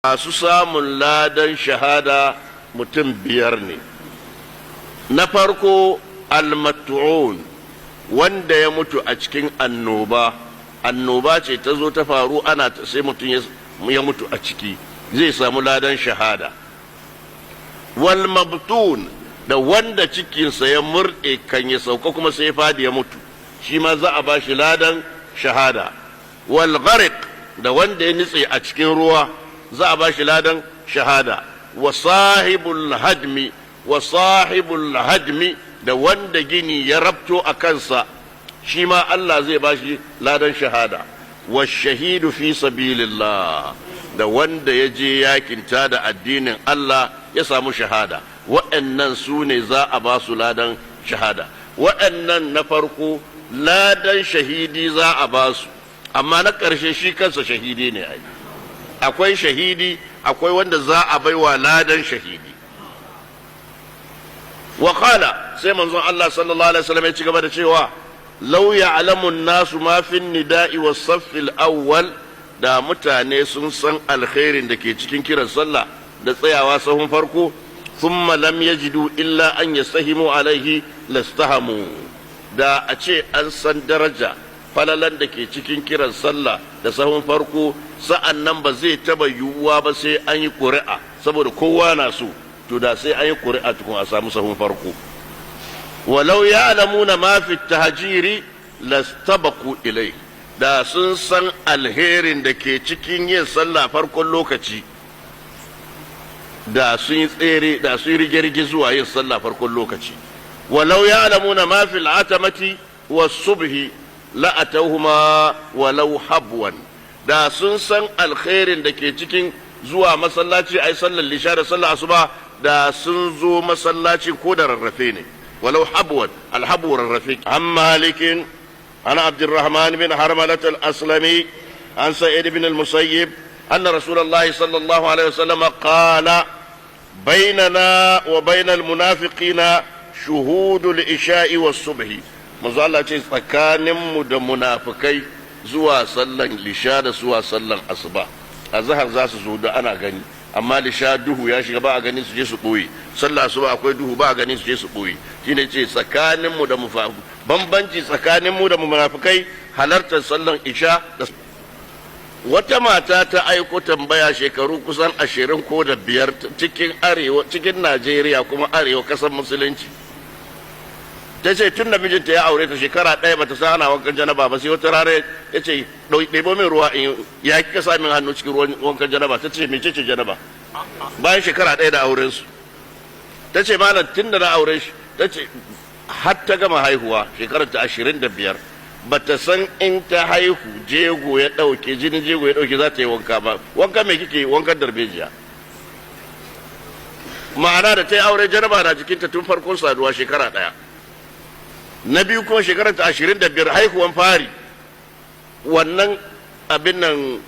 masu samun ladan shahada mutum biyar ne. Na farko almatu'un, wanda ya mutu a cikin annoba ce ta zo ta faru ana sai mutum ya mutu a ciki zai samu ladan shahada. Wal mabtun, da wanda cikinsa ya murɗe kan ya sauka kuma sai ya fadi ya mutu, shi ma za a ba shi ladan shahada. Wal gharq, da wanda ya nitse a cikin ruwa za a ba shi ladan shahada. Wa sahibul hadmi, da wanda gini ya rabto a kansa, shi ma Allah zai ba shi ladan shahada. Wa shahidu fi sabilillah, da wanda ya je yakinta da addinin Allah ya samu shahada. Waɗannan su ne za a ba su ladan shahada. Waɗannan na farko ladan shahidi za a ba su, amma na ƙarshe shi kansa shahidi ne ai. Akwai shahidi, akwai wanda za a baiwa ladan shahidi. Wa qala, sai manzon Allah sallallahu alaihi wasallam ya ci gaba da cewa law ya'lamu an-nasu ma fi an-nida'i was-saff al-awwal, da mutane sun san alkhairin da ke cikin kiran sallah da tsayawa sahun farko, thumma lam yajidu illa an yastahimu alaihi lastahamu, da a ce an san daraja falalan da ke cikin kiran sallah da sahun farko, sa'an nan ba zai taba yiwuwa ba sai an yi ƙuri'a, saboda kowa na so, to da sai an yi ƙuri'a tukun a samu sahun farko. Walau ya'lamuna ma fi tahjiri lastabaqu ilai, da sun san alherin da ke cikin yin sallah farkon lokaci, da sun yi tsere, da sun yi rige-rige zuwa yin sallah farkon lokaci. Walau ya'lamuna ma fi al'atamati was-subhi la'atauhuma walau habwan, da sun san alkhairin da ke cikin zuwa masallaci ai sallar lisha da sallar asuba, da sun zo masallaci ko da rarrafe ne, walau habwan, alhabu rarrafe. An malikin an abdurrahman bin harmalat al-aslami an sa'id bin al-musayyib anna rasulullah sallallahu alaihi wasallam qala bainana wa bainal munafiqina shuhudul isha'i was-subhi. Manzo Allah ce tsakaninmu da munafikai zuwa sallan lisha da zuwa sallan asuba, azhar za su zo da ana gani, amma lisha duhu ya shiga ba a gani su je su boye, sallah asuba akwai duhu ba a gani su je su boye. Shine ce tsakaninmu da bambanci tsakaninmu da munafikai halartar sallan isha da. Wata mata ta aiko tambaya shekaru kusan 20 ko da 5 cikin arewa, cikin Najeriya kuma arewa kasar musulunci. Ta ce tun da mijinta ya aure ta shekara ɗaya bata san ana wankan janaba ba, sai wata rana ya ce ɗebo min ruwa in ya kika sa min hannu cikin ruwan wankan janaba. Ta ce mece ce janaba bayan shekara ɗaya da auren su. Ta ce malam tun da na aure shi, ta ce har ta gama haihuwa shekarar ta 25 bata san in ta haihu jego ya ɗauke, jinin jego ya ɗauke za ta yi wanka ba. Wanka mai kike? Wankan darbejiya. Ma'ana da ta yi aure janaba na jikinta tun farkon saduwa shekara ɗaya. Na biyu kuma shekarar ta 25 haihuwan fari, wannan abin nan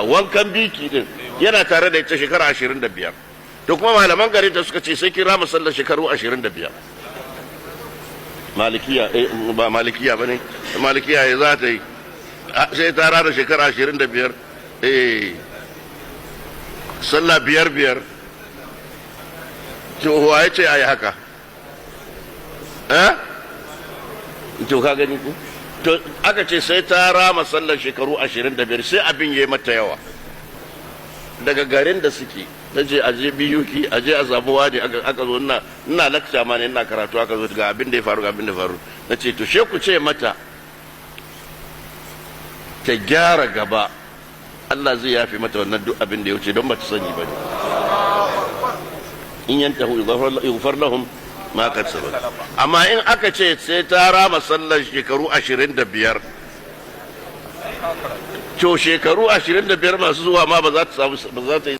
wankan biki din yana tare da ita shekara 25. To kuma malaman gari ta suka ce sai kira musallar shekaru 25. Malikiya ba malikiya bane, malikiya ya za ta yi sai ta rada shekara 25 sallah biyar. To waye ce ayi haka? To ka gani ku, to aka ce sai ta rama sallar shekaru 25, sai abin yayi mata yawa. Daga garin da suke ta je aje biyuki, aje a samu wani, aka zo ina lakta ma ne, ina karatu, aka zo ga abin da ya faru, na ce to she ku ce mata ta gyara gaba, Allah zai yafe mata wannan duk abin da ya wuce, don ba ta sani ba ne. In yantahu yughfar lahum ma kad sabab. Amma in aka ce sai ta rama sallar shekaru 25, to shekaru 25 masu zuwa ma ba za ta yi